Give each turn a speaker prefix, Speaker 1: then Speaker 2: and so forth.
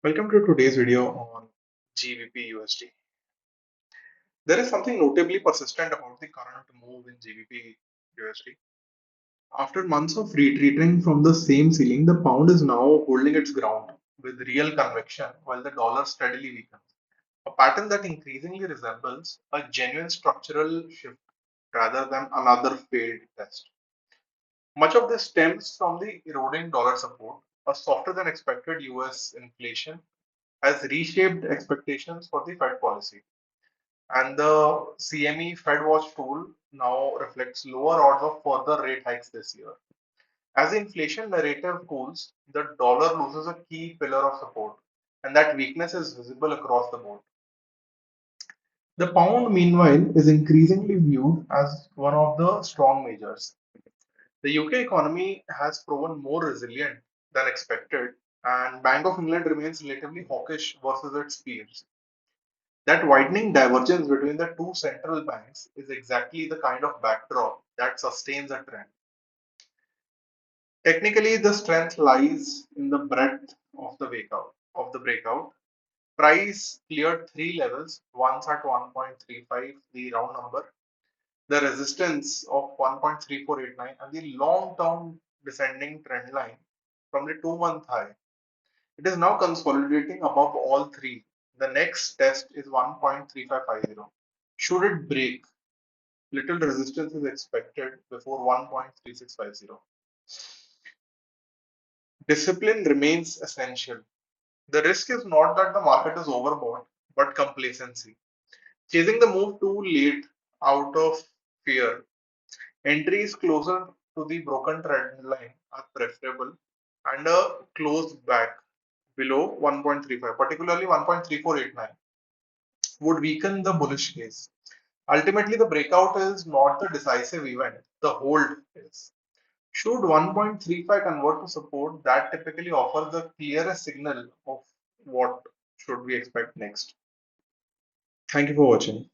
Speaker 1: Welcome to today's video on GBPUSD. There is something notably persistent about the current move in GBPUSD. After months of retreating from the same ceiling, the pound is now holding its ground with real conviction while the dollar steadily weakens. A pattern that increasingly resembles a genuine structural shift rather than another failed test. Much of this stems from the eroding dollar support, a softer than expected US inflation has reshaped expectations for the Fed policy. And the CME Fed Watch tool now reflects lower odds of further rate hikes this year. As the inflation narrative cools, the dollar loses a key pillar of support, and that weakness is visible across the board. The pound, meanwhile, is increasingly viewed as one of the strong majors. The UK economy has proven more resilient than expected, and Bank of England remains relatively hawkish versus its peers. That widening divergence between the two central banks is exactly the kind of backdrop that sustains a trend. Technically, the strength lies in the breadth of the breakout. Price cleared three levels, once at 1.35, the round number, the resistance of 1.3489, and the long-term descending trend line from the 2-month high. It is now consolidating above all three. The next test is 1.3550. Should it break, little resistance is expected before 1.3650. Discipline remains essential. The risk is not that the market is overbought, but complacency. Chasing the move too late out of fear. Entries closer to the broken trend line are preferable, and a close back below 1.35, particularly 1.3489, would weaken the bullish case. Ultimately, the breakout is not the decisive event, the hold is. Should 1.35 convert to support, that typically offers the clearest signal of what should we expect next. Thank you for watching.